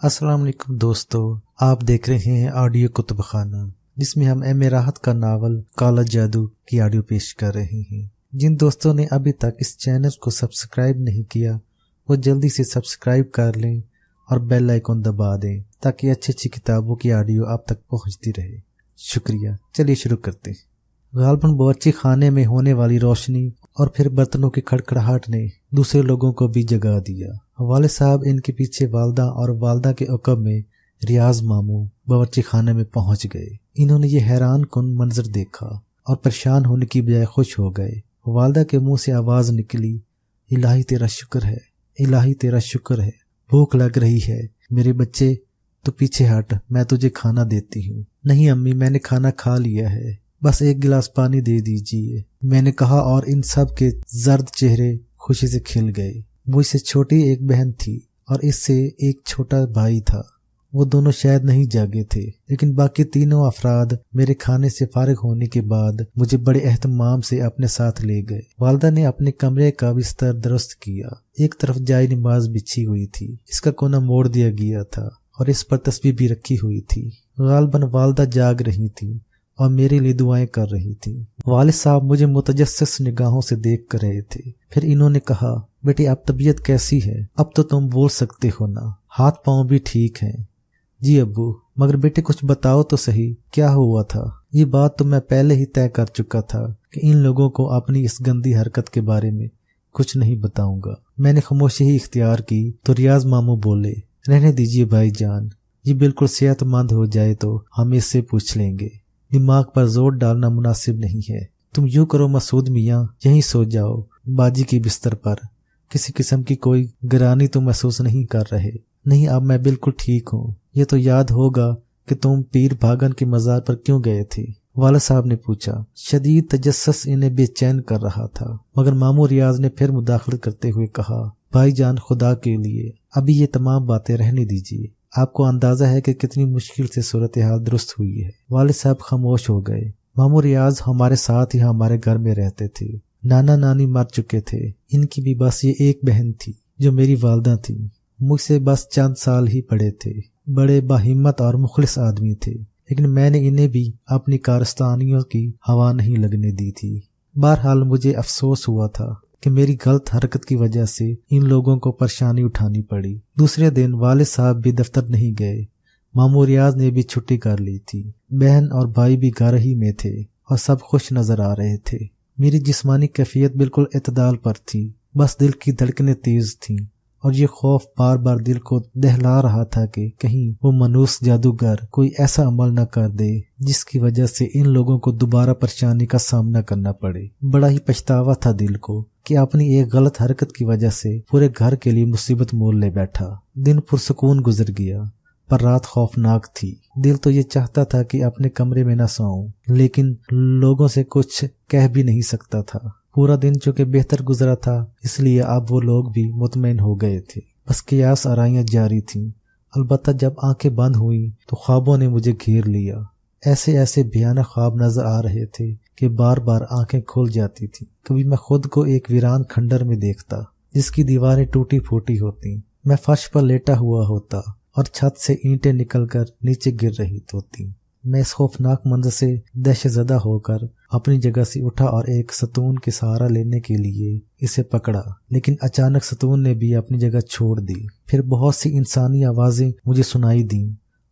السلام علیکم دوستو، آپ دیکھ رہے ہیں آڈیو کتب خانہ، جس میں ہم ایم راحت کا ناول کالا جادو کی آڈیو پیش کر رہے ہیں۔ جن دوستوں نے ابھی تک اس چینل کو سبسکرائب نہیں کیا وہ جلدی سے سبسکرائب کر لیں اور بیل آئیکن دبا دیں تاکہ اچھی اچھی کتابوں کی آڈیو آپ تک پہنچتی رہے۔ شکریہ۔ چلیے شروع کرتے ہیں۔ غالباً باورچی خانے میں ہونے والی روشنی اور پھر برتنوں کی کھڑکھڑاہٹ نے دوسرے لوگوں کو بھی جگا دیا۔ والد صاحب ان کے پیچھے والدہ اور والدہ کے عقب میں ریاض ماموں باورچی خانے میں پہنچ گئے۔ انہوں نے یہ حیران کن منظر دیکھا اور پریشان ہونے کی بجائے خوش ہو گئے۔ والدہ کے منہ سے آواز نکلی، الہی تیرا شکر ہے، الہی تیرا شکر ہے، بھوک لگ رہی ہے میرے بچے، تو پیچھے ہٹ، میں تجھے کھانا دیتی ہوں۔ نہیں امی، میں نے کھانا کھا لیا ہے، بس ایک گلاس پانی دے دیجیے، میں نے کہا، اور ان سب کے زرد چہرے خوشی سے کھل گئے۔ مجھ سے چھوٹی ایک بہن تھی اور اس سے ایک چھوٹا بھائی تھا۔ وہ دونوں شاید نہیں جاگے تھے، لیکن باقی تینوں افراد میرے کھانے سے فارغ ہونے کے بعد مجھے بڑے اہتمام سے اپنے ساتھ لے گئے۔ والدہ نے اپنے کمرے کا بستر درست کیا۔ ایک طرف جائے نماز بچھی ہوئی تھی، اس کا کونا موڑ دیا گیا تھا اور اس پر تسبیح بھی رکھی ہوئی تھی۔ غالباً والدہ جاگ رہی تھی اور میرے لیے دعائیں کر رہی تھی۔ والد صاحب مجھے متجسس نگاہوں سے دیکھ کر رہے تھے۔ پھر انہوں نے کہا، بیٹی اب طبیعت کیسی ہے؟ اب تو تم بول سکتے ہو نا، ہاتھ پاؤں بھی ٹھیک ہیں؟ جی ابو، مگر بیٹے کچھ بتاؤ تو صحیح، کیا ہوا تھا؟ یہ بات تو میں پہلے ہی طے کر چکا تھا کہ ان لوگوں کو اپنی اس گندی حرکت کے بارے میں کچھ نہیں بتاؤں گا۔ میں نے خاموشی ہی اختیار کی تو ریاض ماموں بولے، رہنے دیجیے بھائی جان، یہ بالکل صحت مند ہو جائے تو ہم اس سے پوچھ لیں گے، دماغ پر زور ڈالنا مناسب نہیں ہے۔ تم یوں کرو مسعود میاں، یہیں سو جاؤ باجی کی بستر پر، کسی قسم کی کوئی گرانی تو محسوس نہیں کر رہے؟ نہیں اب میں بالکل ٹھیک ہوں۔ یہ تو یاد ہوگا کہ تم پیر بھاگن کے مزار پر کیوں گئے تھے؟ والد صاحب نے پوچھا۔ شدید تجسس انہیں بے چین کر رہا تھا، مگر ماموں ریاض نے پھر مداخلت کرتے ہوئے کہا، بھائی جان خدا کے لیے ابھی یہ تمام باتیں رہنے دیجیے، آپ کو اندازہ ہے کہ کتنی مشکل سے صورتحال درست ہوئی ہے۔ والد صاحب خاموش ہو گئے۔ ماموں ریاض ہمارے ساتھ ہی ہمارے گھر میں رہتے تھے۔ نانا نانی مر چکے تھے، ان کی بھی بس یہ ایک بہن تھی جو میری والدہ تھی، مجھ سے بس چند سال ہی بڑے تھے۔ بڑے باہمت اور مخلص آدمی تھے، لیکن میں نے انہیں بھی اپنی کارستانیوں کی ہوا نہیں لگنے دی تھی۔ بہرحال مجھے افسوس ہوا تھا کہ میری غلط حرکت کی وجہ سے ان لوگوں کو پریشانی اٹھانی پڑی۔ دوسرے دن والد صاحب بھی دفتر نہیں گئے، ماموں ریاض نے بھی چھٹی کر لی تھی۔ بہن اور بھائی بھی گھر ہی میں تھے اور سب خوش نظر آ رہے تھے۔ میری جسمانی کیفیت بالکل اعتدال پر تھی، بس دل کی دھڑکنیں تیز تھیں اور یہ خوف بار بار دل کو دہلا رہا تھا کہ کہیں وہ منوس جادوگر کوئی ایسا عمل نہ کر دے جس کی وجہ سے ان لوگوں کو دوبارہ پریشانی کا سامنا کرنا پڑے۔ بڑا ہی پچھتاوا تھا دل کو کہ اپنی ایک غلط حرکت کی وجہ سے پورے گھر کے لیے مصیبت مول لے بیٹھا۔ دن پرسکون گزر گیا پر رات خوفناک تھی۔ دل تو یہ چاہتا تھا کہ اپنے کمرے میں نہ سوؤں، لیکن لوگوں سے کچھ کہہ بھی نہیں سکتا تھا۔ پورا دن چونکہ بہتر گزرا تھا، اس لیے اب وہ لوگ بھی مطمئن ہو گئے تھے۔ بس قیاس آرائیاں جاری تھیں۔ البتہ جب آنکھیں بند ہوئیں تو خوابوں نے مجھے گھیر لیا۔ ایسے بھیانک خواب نظر آ رہے تھے کہ بار بار آنکھیں کھل جاتی تھیں۔ کبھی میں خود کو ایک ویران کھنڈر میں دیکھتا جس کی دیواریں ٹوٹی پھوٹی ہوتی، میں فرش پر لیٹا ہوا ہوتا اور چھت سے اینٹیں نکل کر نیچے گر رہی ہوتی۔ میں اس خوفناک منظر سے دہشت زدہ ہو کر اپنی جگہ سے اٹھا اور ایک ستون کے سہارا لینے کے لیے اسے پکڑا، لیکن اچانک ستون نے بھی اپنی جگہ چھوڑ دی۔ پھر بہت سی انسانی آوازیں مجھے سنائی دیں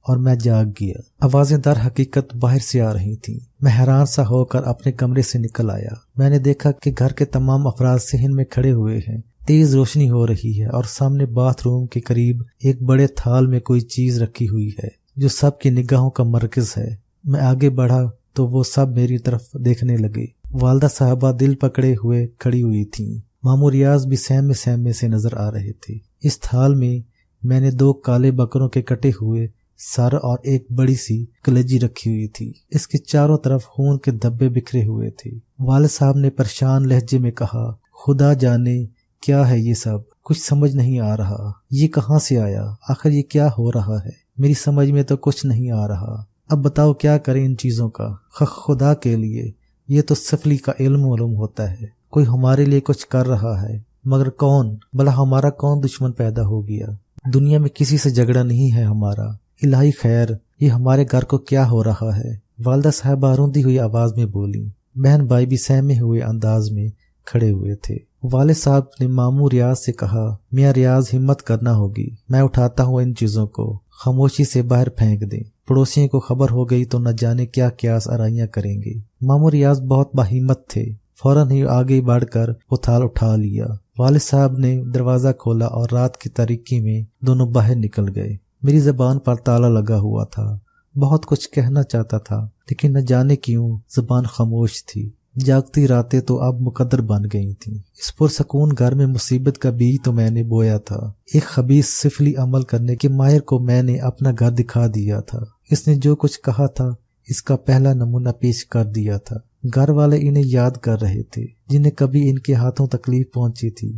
اور میں جاگ گیا۔ آوازیں در حقیقت باہر سے آ رہی تھیں۔ میں حیران سا ہو کر اپنے کمرے سے نکل آیا۔ میں نے دیکھا کہ گھر کے تمام افراد صحن میں کھڑے ہوئے ہیں۔ تیز روشنی ہو رہی ہے اور سامنے باتھ روم کے قریب ایک بڑے تھال میں کوئی چیز رکھی ہوئی ہے جو سب کی نگاہوں کا مرکز ہے۔ میں آگے بڑھا تو وہ سب میری طرف دیکھنے لگے۔ والدہ صاحبہ دل پکڑے ہوئے کھڑی ہوئی تھیں۔ ماموں ریاض بھی سہمے سے نظر آ رہے تھے۔ اس تھال میں نے 2 کالے بکروں کے کٹے ہوئے سر اور ایک بڑی سی کلیجی رکھی ہوئی تھی۔ اس کے چاروں طرف خون کے دھبے بکھرے ہوئے تھے۔ والد صاحب نے پریشان لہجے میں کہا، خدا جانے کیا ہے یہ سب، کچھ سمجھ نہیں آ رہا، یہ کہاں سے آیا، آخر یہ کیا ہو رہا ہے، میری سمجھ میں تو کچھ نہیں آ رہا، اب بتاؤ کیا کریں ان چیزوں کا، خدا کے لیے، یہ تو سفلی کا علم معلوم ہوتا ہے، کوئی ہمارے لیے کچھ کر رہا ہے، مگر کون، بھلا ہمارا کون دشمن پیدا ہو گیا دنیا میں کسی سے جھگڑا نہیں ہے ہمارا، الہی خیر یہ ہمارے گھر کو کیا ہو رہا ہے؟ والدہ صاحبہ روندی ہوئی آواز میں بولی۔ بہن بھائی بھی سہمے ہوئے انداز میں کھڑے ہوئے تھے۔ والد صاحب نے ماموں ریاض سے کہا، میاں ریاض ہمت کرنا ہوگی، میں اٹھاتا ہوں ان چیزوں کو، خاموشی سے باہر پھینک دیں، پڑوسیوں کو خبر ہو گئی تو نہ جانے کیا قیاس آرائیاں کریں گے۔ ماموں ریاض بہت باہمت تھے، فوراً ہی آگے بڑھ کر اتھال اٹھا لیا۔ والد صاحب نے دروازہ کھولا اور رات کی تاریکی میں دونوں باہر نکل گئے۔ میری زبان پر تالا لگا ہوا تھا، بہت کچھ کہنا چاہتا تھا لیکن نہ جانے کیوں زبان خاموش تھی۔ جاگتی راتیں تو اب مقدر بن گئی تھیں۔ اس پرسکون گھر میں مصیبت کا بیج تو میں نے بویا تھا۔ ایک خبیث سفلی عمل کرنے کے ماہر کو میں نے اپنا گھر دکھا دیا تھا۔ اس نے جو کچھ کہا تھا اس کا پہلا نمونہ پیش کر دیا تھا۔ گھر والے انہیں یاد کر رہے تھے جنہیں کبھی ان کے ہاتھوں تکلیف پہنچی تھی،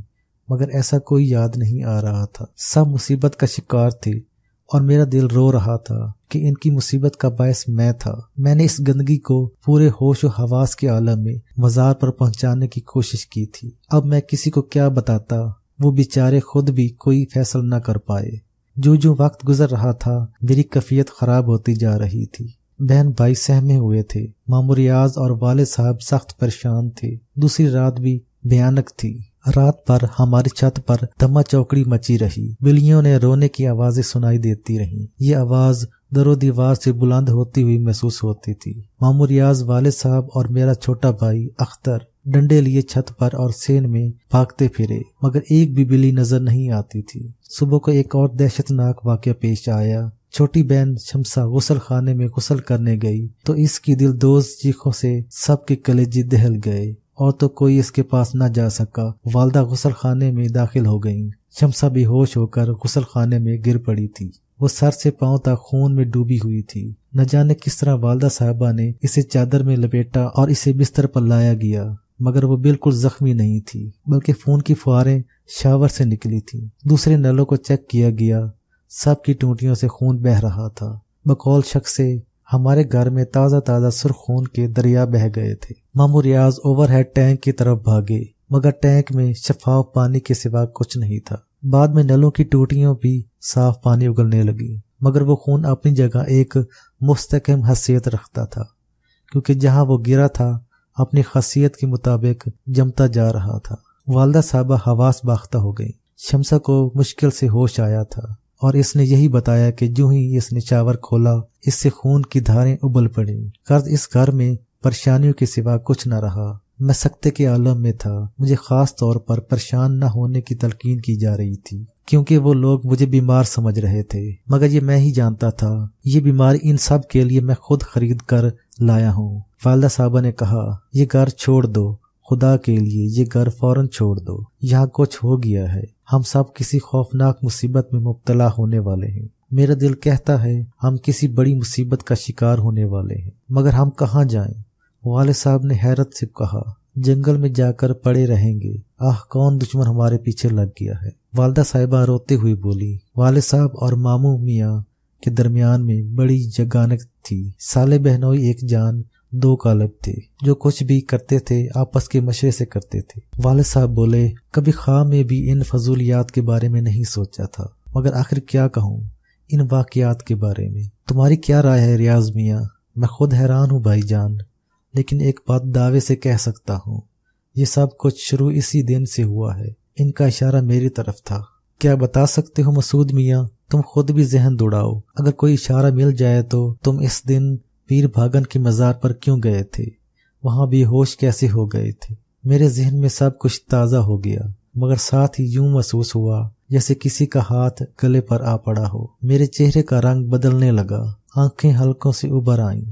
مگر ایسا کوئی یاد نہیں آ رہا تھا۔ سب مصیبت کا شکار تھے اور میرا دل رو رہا تھا کہ ان کی مصیبت کا باعث میں تھا۔ میں نے اس گندگی کو پورے ہوش و حواس کے عالم میں مزار پر پہنچانے کی کوشش کی تھی۔ اب میں کسی کو کیا بتاتا، وہ بیچارے خود بھی کوئی فیصلہ نہ کر پائے۔ جو وقت گزر رہا تھا میری کیفیت خراب ہوتی جا رہی تھی۔ بہن بھائی سہمے ہوئے تھے، ماموں ریاض اور والد صاحب سخت پریشان تھے۔ دوسری رات بھی بھیانک تھی۔ رات پر ہماری چھت پر دما چوکڑی مچی رہی، بلیوں نے رونے کی آوازیں سنائی دیتی رہیں۔ یہ آواز در و دیوار سے بلند ہوتی ہوئی محسوس ہوتی تھی۔ ماموں ریاض، والد صاحب اور میرا چھوٹا بھائی اختر ڈنڈے لیے چھت پر اور سین میں بھاگتے پھرے، مگر ایک بھی بلی نظر نہیں آتی تھی۔ صبح کو ایک اور دہشت ناک واقعہ پیش آیا۔ چھوٹی بہن شمسا غسل خانے میں غسل کرنے گئی تو اس کی دل دوز چیخوں سے سب کے کلیجے دہل گئے اور تو کوئی اس کے پاس نہ جا سکا۔ والدہ غسل خانے میں داخل ہو گئیں۔ شمسا بے ہوش ہو کر غسل خانے میں گر پڑی تھی۔ وہ سر سے پاؤں تک خون میں ڈوبی ہوئی تھی۔ نہ جانے کس طرح والدہ صاحبہ نے اسے چادر میں لپیٹا اور اسے بستر پر لایا گیا، مگر وہ بالکل زخمی نہیں تھی، بلکہ خون کی فواریں شاور سے نکلی تھیں۔ دوسرے نلوں کو چیک کیا گیا، سب کی ٹونٹیوں سے خون بہہ رہا تھا۔ بقول شخص سے ہمارے گھر میں تازہ سرخ خون کے دریا بہہ گئے تھے۔ ماموں ریاض اوور ہیڈ ٹینک کی طرف بھاگے، مگر ٹینک میں شفاف پانی کے سوا کچھ نہیں تھا۔ بعد میں نلوں کی ٹوٹیوں بھی صاف پانی اگلنے لگی، مگر وہ خون اپنی جگہ ایک مستحکم حیثیت رکھتا تھا، کیونکہ جہاں وہ گرا تھا اپنی خاصیت کے مطابق جمتا جا رہا تھا۔ والدہ صاحبہ حواس باختہ ہو گئی۔ شمسا کو مشکل سے ہوش آیا تھا اور اس نے یہی بتایا کہ جو ہی اس نے شاور کھولا اس سے خون کی دھاریں ابل پڑیں۔ قرض اس گھر میں پریشانیوں کے سوا کچھ نہ رہا۔ میں سکتے کے عالم میں تھا۔ مجھے خاص طور پر پریشان نہ ہونے کی تلقین کی جا رہی تھی، کیونکہ وہ لوگ مجھے بیمار سمجھ رہے تھے، مگر یہ میں ہی جانتا تھا یہ بیماری ان سب کے لیے میں خود خرید کر لایا ہوں۔ والدہ صاحبہ نے کہا، یہ گھر چھوڑ دو، خدا کے لیے یہ گھر فوراً چھوڑ دو، یہاں کچھ ہو گیا ہے، ہم سب کسی خوفناک مصیبت میں مبتلا ہونے والے ہیں۔ میرا دل کہتا ہے ہم کسی بڑی مصیبت کا شکار ہونے والے ہیں، مگر ہم کہاں جائیں؟ والد صاحب نے حیرت سے کہا، جنگل میں جا کر پڑے رہیں گے۔ کون دشمن ہمارے پیچھے لگ گیا ہے؟ والدہ صاحبہ روتے ہوئی بولی۔ والد صاحب اور ماموں میاں کے درمیان میں بڑی جگانک تھی۔ سالے بہنوئی ایک جان دو قالب تھے، جو کچھ بھی کرتے تھے آپس کے مشورے سے کرتے تھے۔ والد صاحب بولے، کبھی خواہ میں بھی ان فضولیات کے بارے میں نہیں سوچا تھا، مگر آخر کیا کہوں ان واقعات کے بارے میں۔ تمہاری کیا رائے ہے ریاض میاں؟ میں خود حیران ہوں بھائی جان، لیکن ایک بات دعوے سے کہہ سکتا ہوں، یہ سب کچھ شروع اسی دن سے ہوا ہے۔ ان کا اشارہ میری طرف تھا۔ کیا بتا سکتے ہو مسعود میاں؟ تم خود بھی ذہن دوڑاؤ، اگر کوئی اشارہ مل جائے تو تم اس دن پیر بھاگن کے مزار پر کیوں گئے تھے؟ وہاں بے ہوش کیسے ہو گئے تھے؟ میرے ذہن میں سب کچھ تازہ ہو گیا، مگر ساتھ ہی یوں محسوس ہوا جیسے کسی کا ہاتھ گلے پر آ پڑا ہو۔ میرے چہرے کا رنگ بدلنے لگا، آنکھیں حلقوں سے ابھر آئیں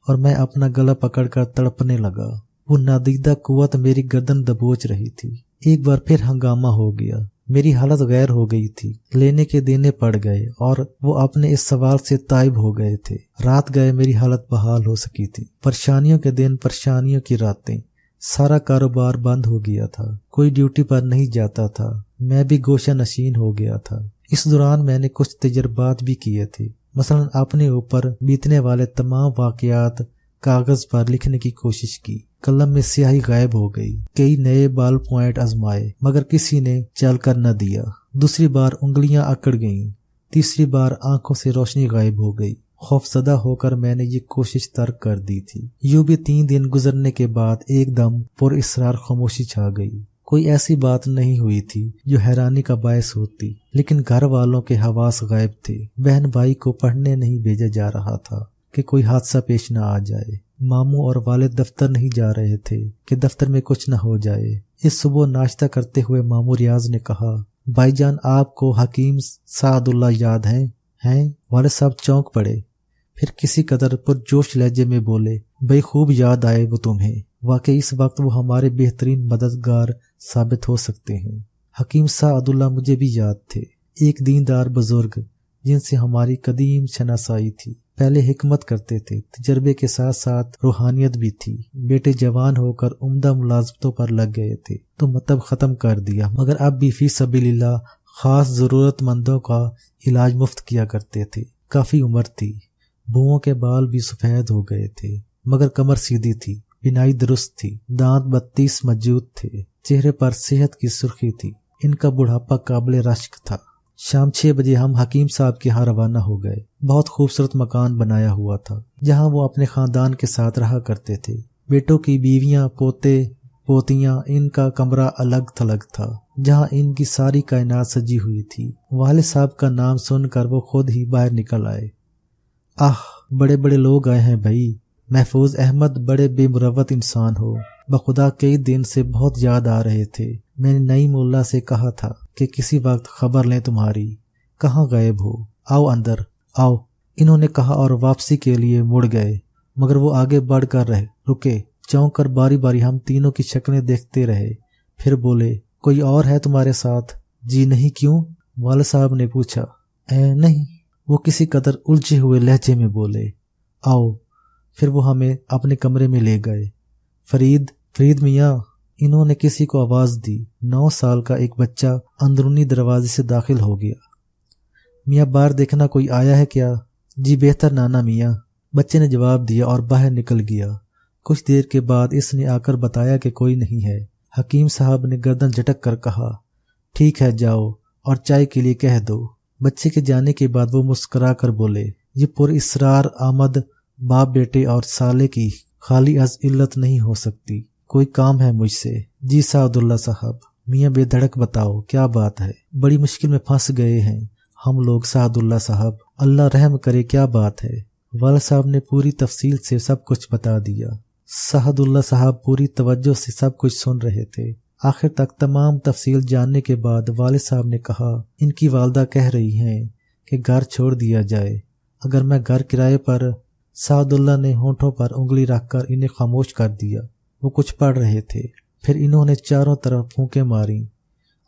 اور میں اپنا گلا پکڑ کر تڑپنے لگا۔ وہ نادیدہ قوت میری گردن دبوچ رہی تھی۔ ایک بار پھر ہنگامہ ہو گیا۔ میری حالت غیر ہو گئی تھی، لینے کے دینے پڑ گئے اور وہ اپنے اس سوال سے تائب ہو گئے تھے۔ رات گئے میری حالت بحال ہو سکی تھی۔ پریشانیوں کے دن، پریشانیوں کی راتیں، سارا کاروبار بند ہو گیا تھا، کوئی ڈیوٹی پر نہیں جاتا تھا، میں بھی گوشہ نشین ہو گیا تھا۔ اس دوران میں نے کچھ تجربات بھی کیے تھے، مثلا اپنے اوپر بیتنے والے تمام واقعات کاغذ پر لکھنے کی کوشش کی، قلم میں سیاہی غائب ہو گئی۔ کئی نئے بال پوائنٹ آزمائے مگر کسی نے چل کر نہ دیا۔ دوسری بار انگلیاں اکڑ گئیں۔ تیسری بار آنکھوں سے روشنی غائب ہو گئی۔ خوف زدہ ہو کر میں نے یہ کوشش ترک کر دی تھی۔ یوں بھی 3 دن گزرنے کے بعد ایک دم پر اسرار خاموشی چھا گئی۔ کوئی ایسی بات نہیں ہوئی تھی جو حیرانی کا باعث ہوتی، لیکن گھر والوں کے حواس غائب تھے۔ بہن بھائی کو پڑھنے نہیں بھیجا جا رہا تھا کہ کوئی حادثہ پیش نہ آ جائے۔ ماموں اور والد دفتر نہیں جا رہے تھے کہ دفتر میں کچھ نہ ہو جائے۔ اس صبح ناشتہ کرتے ہوئے ماموں ریاض نے کہا، بھائی جان آپ کو حکیم سعد اللہ یاد ہیں؟ والد صاحب چونک پڑے، پھر کسی قدر پرجوش لہجے میں بولے، بھائی خوب یاد آئے وہ تمہیں۔ واقعی اس وقت وہ ہمارے بہترین مددگار ثابت ہو سکتے ہیں۔ حکیم سعد اللہ مجھے بھی یاد تھے، ایک دیندار بزرگ جن سے ہماری قدیم شناسائی تھی۔ پہلے حکمت کرتے تھے، تجربے کے ساتھ ساتھ روحانیت بھی تھی۔ بیٹے جوان ہو کر عمدہ ملازمتوں پر لگ گئے تھے تو مطلب ختم کر دیا، مگر اب بھی فی سبیل اللہ خاص ضرورت مندوں کا علاج مفت کیا کرتے تھے۔ کافی عمر تھی، بھوؤں کے بال بھی سفید ہو گئے تھے، مگر کمر سیدھی تھی، بینائی درست تھی، دانت 32 موجود تھے، چہرے پر صحت کی سرخی تھی۔ ان کا بڑھاپا قابل رشک تھا۔ شام 6 بجے ہم حکیم صاحب کے ہاں روانہ ہو گئے۔ بہت خوبصورت مکان بنایا ہوا تھا جہاں وہ اپنے خاندان کے ساتھ رہا کرتے تھے۔ بیٹوں کی بیویاں، پوتے پوتیاں، ان کا کمرہ الگ تھلگ تھا جہاں ان کی ساری کائنات سجی ہوئی تھی۔ والد صاحب کا نام سن کر وہ خود ہی باہر نکل آئے۔ بڑے بڑے لوگ آئے ہیں بھائی۔ محفوظ احمد بڑے بے مروت انسان ہو، بخدا کئی دن سے بہت یاد آ رہے تھے۔ میں نے نعیم اللہ سے کہا تھا کہ کسی وقت خبر لیں تمہاری، کہاں غائب ہو، آؤ اندر آؤ، انہوں نے کہا اور واپسی کے لیے مڑ گئے، مگر وہ آگے بڑھ کر رکے۔ چونک کر باری باری ہم تینوں کی شکلیں دیکھتے رہے، پھر بولے، کوئی اور ہے تمہارے ساتھ؟ جی نہیں، کیوں؟ والد صاحب نے پوچھا۔ نہیں، وہ کسی قدر الجھے ہوئے لہجے میں بولے۔ آؤ، پھر وہ ہمیں اپنے کمرے میں لے گئے۔ فرید میاں، انہوں نے کسی کو آواز دی۔ 9 سال کا ایک بچہ اندرونی دروازے سے داخل ہو گیا۔ میاں باہر دیکھنا کوئی آیا ہے کیا؟ جی بہتر نانا میاں، بچے نے جواب دیا اور باہر نکل گیا۔ کچھ دیر کے بعد اس نے آ کر بتایا کہ کوئی نہیں ہے۔ حکیم صاحب نے گردن جھٹک کر کہا، ٹھیک ہے جاؤ اور چائے کے لیے کہہ دو۔ بچے کے جانے کے بعد وہ مسکرا کر بولے، یہ پر اسرار آمد باپ بیٹے اور سالے کی خالی از علت نہیں ہو سکتی، کوئی کام ہے مجھ سے۔ جی سعد اللہ صاحب۔ میاں بے دھڑک بتاؤ کیا بات ہے؟ بڑی مشکل میں پھنس گئے ہیں ہم لوگ سعد اللہ صاحب، اللہ رحم کرے، کیا بات ہے؟ والد صاحب نے پوری تفصیل سے سب کچھ بتا دیا۔ سعد اللہ صاحب پوری توجہ سے سب کچھ سن رہے تھے۔ آخر تک تمام تفصیل جاننے کے بعد والد صاحب نے کہا، ان کی والدہ کہہ رہی ہیں کہ گھر چھوڑ دیا جائے۔ اگر میں گھر کرائے پر… سعد اللہ نے ہونٹوں پر انگلی رکھ کر انہیں خاموش کر دیا۔ وہ کچھ پڑھ رہے تھے، پھر انہوں نے چاروں طرف پھونکیں ماریں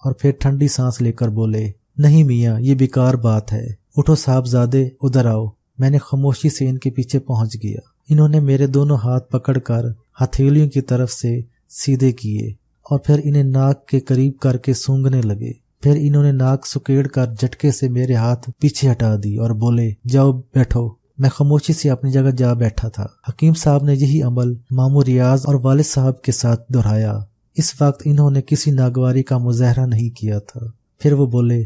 اور پھر ٹھنڈی سانس لے کر بولے، نہیں میاں، یہ بیکار بات ہے، اٹھو صاحبزادے، ادھر آؤ۔ میں نے خاموشی سے ان کے پیچھے پہنچ گیا۔ انہوں نے میرے دونوں ہاتھ پکڑ کر ہتھیلیوں کی طرف سے سیدھے کیے اور پھر انہیں ناک کے قریب کر کے سونگھنے لگے۔ پھر انہوں نے ناک سکیڑ کر جھٹکے سے میرے ہاتھ پیچھے ہٹا دی اور بولے، جاؤ بیٹھو۔ میں خاموشی سے اپنی جگہ جا بیٹھا تھا۔ حکیم صاحب نے یہی عمل ماموں ریاض اور والد صاحب کے ساتھ دہرایا۔ اس وقت انہوں نے کسی ناگواری کا مظاہرہ نہیں کیا تھا۔ پھر وہ بولے،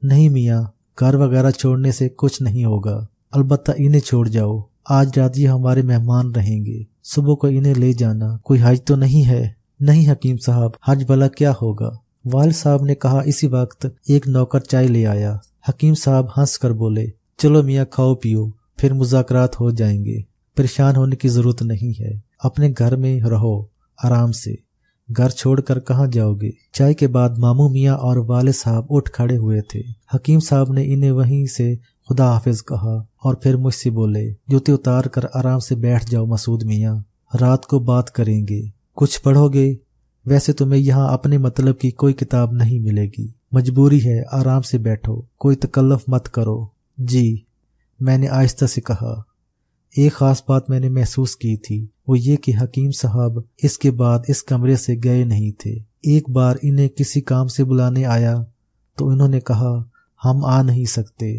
نہیں میاں، گھر وغیرہ چھوڑنے سے کچھ نہیں ہوگا، البتہ انہیں چھوڑ جاؤ، آج رات یہ ہمارے مہمان رہیں گے، صبح کو انہیں لے جانا، کوئی حج تو نہیں ہے؟ نہیں حکیم صاحب، حج بھلا کیا ہوگا؟ والد صاحب نے کہا۔ اسی وقت ایک نوکر چائے لے آیا۔ حکیم صاحب ہنس کر بولے، چلو میاں کھاؤ پیو، پھر مذاکرات ہو جائیں گے، پریشان ہونے کی ضرورت نہیں ہے، اپنے گھر میں رہو آرام سے، گھر چھوڑ کر کہاں جاؤ گے؟ چائے کے بعد ماموں میاں اور والد صاحب اٹھ کھڑے ہوئے تھے۔ حکیم صاحب نے انہیں وہیں سے خدا حافظ کہا اور پھر مجھ سے بولے، جوتے اتار کر آرام سے بیٹھ جاؤ مسعود میاں، رات کو بات کریں گے، کچھ پڑھو گے؟ ویسے تمہیں یہاں اپنے مطلب کی کوئی کتاب نہیں ملے گی، مجبوری ہے، آرام سے بیٹھو، کوئی تکلف مت کرو۔ جی، میں نے آہستہ سے کہا۔ ایک خاص بات میں نے محسوس کی تھی، وہ یہ کہ حکیم صاحب اس کے بعد اس کمرے سے گئے نہیں تھے۔ ایک بار انہیں کسی کام سے بلانے آیا تو انہوں نے کہا، ہم آ نہیں سکتے،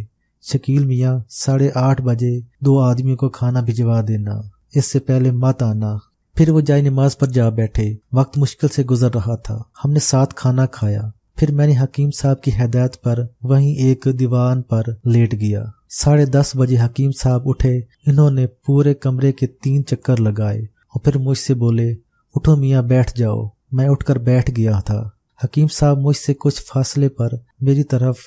شکیل میاں 8:30 بجے 2 آدمیوں کو کھانا بھجوا دینا، اس سے پہلے مت آنا۔ پھر وہ جائے نماز پر جا بیٹھے۔ وقت مشکل سے گزر رہا تھا۔ ہم نے ساتھ کھانا کھایا۔ پھر میں نے حکیم صاحب کی ہدایت پر وہیں ایک دیوان پر لیٹ گیا۔ 10:30 بجے حکیم صاحب اٹھے۔ انہوں نے پورے کمرے کے 3 چکر لگائے اور پھر مجھ سے بولے، اٹھو میاں بیٹھ جاؤ۔ میں اٹھ کر بیٹھ گیا تھا۔ حکیم صاحب مجھ سے کچھ فاصلے پر میری طرف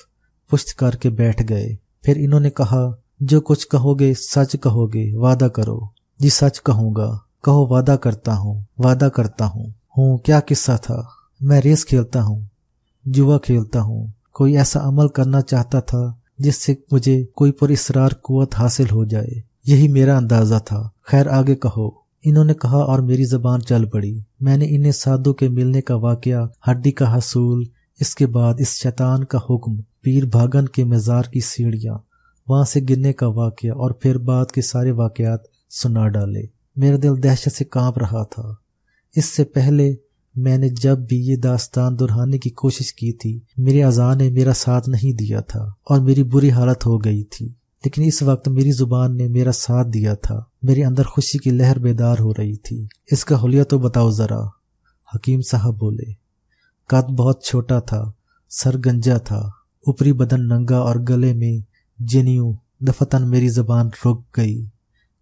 پشت کر کے بیٹھ گئے۔ پھر انہوں نے کہا، جو کچھ کہو گے سچ کہو گے، وعدہ کرو۔ جی سچ کہوں گا۔ کہو وعدہ کرتا ہوں۔ وعدہ کرتا ہوں۔ کیا قصہ تھا؟ میں ریس کھیلتا ہوں، جوا کھیلتا ہوں، کوئی ایسا عمل کرنا چاہتا تھا جس سے مجھے کوئی پر اصرار قوت حاصل ہو جائے، یہی میرا اندازہ تھا۔ خیر آگے کہو۔ انہوں نے کہا اور میری زبان چل پڑی۔ میں نے انہیں سادھو کے ملنے کا واقعہ، ہڈی کا حصول، اس کے بعد اس شیطان کا حکم، پیر بھاگن کے مزار کی سیڑھیاں، وہاں سے گرنے کا واقعہ اور پھر بعد کے سارے واقعات سنا ڈالے۔ میرا دل دہشت سے کانپ رہا تھا۔ اس سے پہلے میں نے جب بھی یہ داستان دہرانے کی کوشش کی تھی، میرے اعضاء نے میرا ساتھ نہیں دیا تھا اور میری بری حالت ہو گئی تھی، لیکن اس وقت میری زبان نے میرا ساتھ دیا تھا۔ میرے اندر خوشی کی لہر بیدار ہو رہی تھی۔ اس کا حلیہ تو بتاؤ ذرا، حکیم صاحب بولے۔ قد بہت چھوٹا تھا، سر گنجا تھا، اوپری بدن ننگا اور گلے میں جنیوں۔ دفتن میری زبان رک گئی۔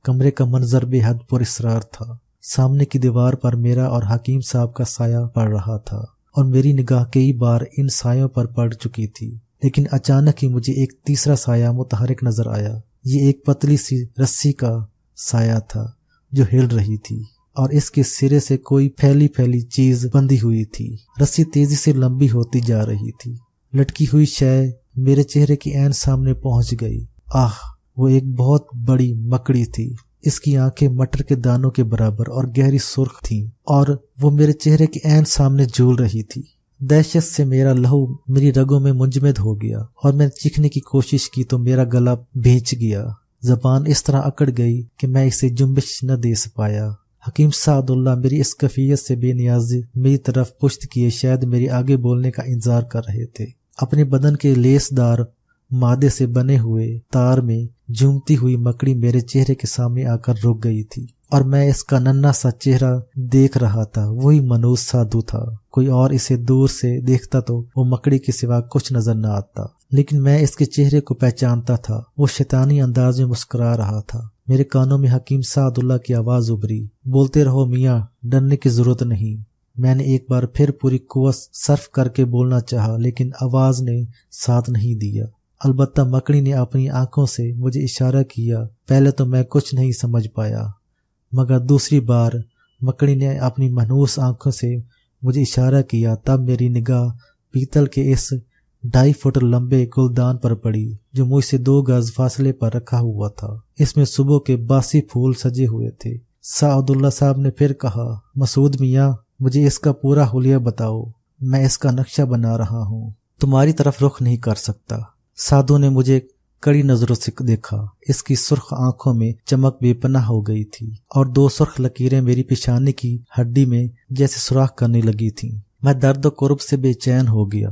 کمرے کا منظر بے حد پر اسرار تھا۔ سامنے کی دیوار پر میرا اور حکیم صاحب کا سایہ پڑ رہا تھا اور میری نگاہ کئی بار ان سایوں پر پڑ چکی تھی، لیکن اچانک ہی مجھے ایک تیسرا سایہ متحرک نظر آیا۔ یہ ایک پتلی سی رسی کا سایہ تھا جو ہل رہی تھی اور اس کے سرے سے کوئی پھیلی چیز بندھی ہوئی تھی۔ رسی تیزی سے لمبی ہوتی جا رہی تھی۔ لٹکی ہوئی شے میرے چہرے کے عین سامنے پہنچ گئی۔ وہ ایک بہت بڑی مکڑی تھی۔ اس کی آنکھیں مٹر کے دانوں کے برابر اور گہری سرخ تھیں اور وہ میرے چہرے کے عین سامنے جھول رہی تھی۔ دہشت سے میرا لہو میری رگوں میں منجمد ہو گیا اور میں نے چیخنے کی کوشش کی تو میرا گلا بھیج گیا۔ زبان اس طرح اکڑ گئی کہ میں اسے جنبش نہ دے پایا۔ حکیم سعد اللہ میری اس کیفیت سے بے نیازی میری طرف پشت کیے شاید میرے آگے بولنے کا انتظار کر رہے تھے۔ اپنے بدن کے لیس دار مادے سے بنے ہوئے تار میں جھومتی ہوئی مکڑی میرے چہرے کے سامنے آ کر رک گئی تھی اور میں اس کا ننھا سا چہرہ دیکھ رہا تھا۔ وہی منوج سادھو تھا۔ کوئی اور اسے دور سے دیکھتا تو وہ مکڑی کے سوا کچھ نظر نہ آتا، لیکن میں اس کے چہرے کو پہچانتا تھا۔ وہ شیطانی انداز میں مسکرا رہا تھا۔ میرے کانوں میں حکیم سعد اللہ کی آواز ابھری، بولتے رہو میاں، ڈرنے کی ضرورت نہیں۔ میں نے ایک بار پھر پوری قوت صرف کر کے بولنا چاہا، لیکن آواز نے ساتھ نہیں دیا۔ البتہ مکڑی نے اپنی آنکھوں سے مجھے اشارہ کیا۔ پہلے تو میں کچھ نہیں سمجھ پایا، مگر دوسری بار مکڑی نے اپنی منحوس آنکھوں سے مجھے اشارہ کیا، تب میری نگاہ پیتل کے اس 2.5 فٹ لمبے گلدان پر پڑی جو مجھ سے 2 گز فاصلے پر رکھا ہوا تھا۔ اس میں صبح کے باسی پھول سجے ہوئے تھے۔ سعد اللہ صاحب نے پھر کہا، مسعود میاں، مجھے اس کا پورا حلیہ بتاؤ، میں اس کا نقشہ بنا رہا ہوں، تمہاری طرف رخ نہیں کر سکتا۔ سادھو نے مجھے کڑی نظروں سے دیکھا۔ اس کی سرخ آنکھوں میں چمک بے پناہ ہو گئی تھی اور 2 سرخ لکیریں میری پیشانی کی ہڈی میں جیسے سوراخ کرنے لگی تھیں۔ میں درد و کرب سے بے چین ہو گیا۔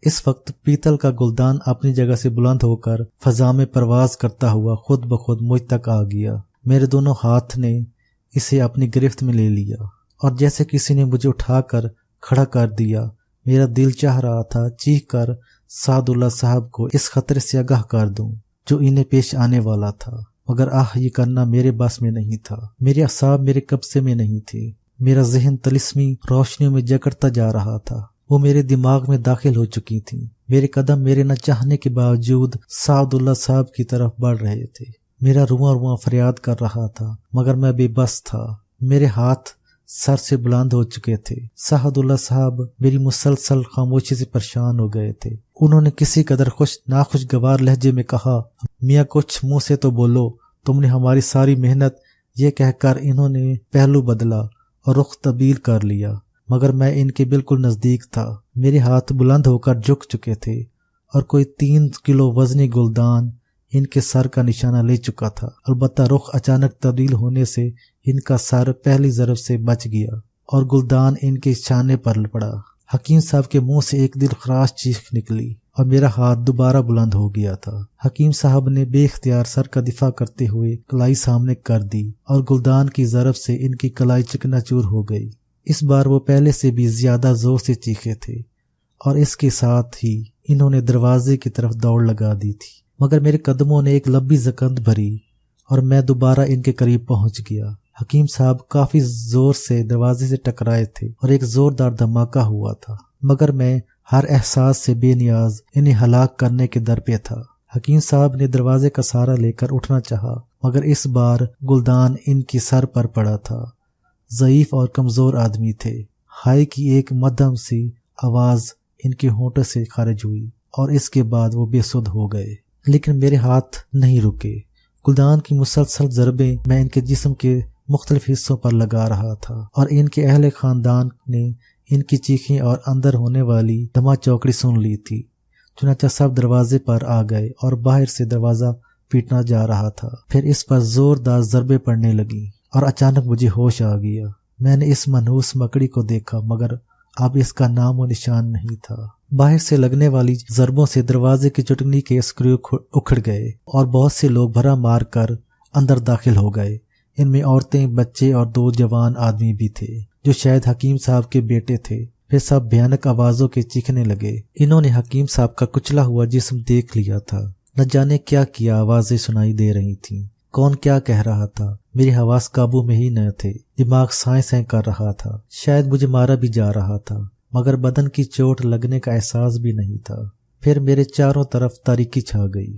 اس وقت پیتل کا گلدان اپنی جگہ سے بلند ہو کر فضا میں پرواز کرتا ہوا خود بخود مجھ تک آ گیا۔ میرے دونوں ہاتھ نے اسے اپنی گرفت میں لے لیا اور جیسے کسی نے مجھے اٹھا کر کھڑا کر دیا۔ میرا دل چاہ رہا تھا چیخ کر سعد اللہ صاحب کو اس خطرے سے آگاہ کر دوں جو انہیں پیش آنے والا تھا، مگر یہ کرنا میرے بس میں نہیں تھا۔ میرے اعصاب میرے قبضے میں نہیں تھے۔ میرا ذہن طلسمی روشنیوں میں جکڑتا جا رہا تھا، وہ میرے دماغ میں داخل ہو چکی تھیں۔ میرے قدم میرے نہ چاہنے کے باوجود سعد اللہ صاحب کی طرف بڑھ رہے تھے۔ میرا رواں فریاد کر رہا تھا، مگر میں بے بس تھا۔ میرے ہاتھ سر سے بلند ہو چکے تھے۔ سعد اللہ صاحب میری مسلسل خاموشی سے پریشان ہو گئے تھے۔ انہوں نے کسی قدر ناخوشگوار لہجے میں کہا، میاں کچھ منہ سے تو بولو، تم نے ہماری ساری محنت۔ یہ کہہ کر انہوں نے پہلو بدلا اور رخ تبدیل کر لیا، مگر میں ان کے بالکل نزدیک تھا۔ میرے ہاتھ بلند ہو کر جھک چکے تھے اور کوئی 3 کلو وزنی گلدان ان کے سر کا نشانہ لے چکا تھا۔ البتہ رخ اچانک تبدیل ہونے سے ان کا سر پہلی ضرب سے بچ گیا اور گلدان ان کے شانے پر پڑا۔ حکیم صاحب کے منہ سے ایک دل خراش چیخ نکلی اور میرا ہاتھ دوبارہ بلند ہو گیا تھا۔ حکیم صاحب نے بے اختیار سر کا دفاع کرتے ہوئے کلائی سامنے کر دی اور گلدان کی ضرب سے ان کی کلائی چکنا چور ہو گئی۔ اس بار وہ پہلے سے بھی زیادہ زور سے چیخے تھے اور اس کے ساتھ ہی انہوں نے دروازے کی طرف دوڑ لگا دی تھی، مگر میرے قدموں نے ایک لمبی زکند بھری اور میں دوبارہ ان کے قریب پہنچ گیا۔ حکیم صاحب کافی زور سے دروازے سے ٹکرائے تھے اور ایک زوردار دھماکہ ہوا تھا، مگر میں ہر احساس سے بے نیاز انہیں ہلاک کرنے کے در پہ تھا۔ حکیم صاحب نے دروازے کا سہارا لے کر اٹھنا چاہا، مگر اس بار گلدان ان کی سر پر پڑا تھا۔ ضعیف اور کمزور آدمی تھے۔ ہائی کی ایک مدھم سی آواز ان کے ہونٹوں سے خارج ہوئی اور اس کے بعد وہ بے سدھ ہو گئے، لیکن میرے ہاتھ نہیں رکے۔ گلدان کی مسلسل ضربیں میں ان کے جسم کے مختلف حصوں پر لگا رہا تھا اور ان کے اہل خاندان نے ان کی چیخیں اور اندر ہونے والی دھما چوکڑی سن لی تھی۔ چنانچہ سب دروازے پر آ گئے اور باہر سے دروازہ پیٹنا جا رہا تھا۔ پھر اس پر زوردار ضربیں پڑنے لگیں اور اچانک مجھے ہوش آ گیا۔ میں نے اس منحوس مکڑی کو دیکھا، مگر اب اس کا نام و نشان نہیں تھا۔ باہر سے لگنے والی ضربوں سے دروازے کی چٹکنی کے اسکریو اکھڑ گئے اور بہت سے لوگ بھرا مار کر اندر داخل ہو گئے۔ ان میں عورتیں، بچے اور 2 جوان آدمی بھی تھے جو شاید حکیم صاحب کے بیٹے تھے۔ پھر سب بھیانک آوازوں کے چیخنے لگے۔ انہوں نے حکیم صاحب کا کچلا ہوا جسم دیکھ لیا تھا۔ نہ جانے کیا کیا آوازیں سنائی دے رہی تھیں، کون کیا کہہ رہا تھا۔ میرے حواس قابو میں ہی نہ تھے، دماغ سائیں سائیں کر رہا تھا۔ شاید مجھے مارا بھی جا رہا تھا، مگر بدن کی چوٹ لگنے کا احساس بھی نہیں تھا۔ پھر میرے چاروں طرف تاریکی چھا گئی۔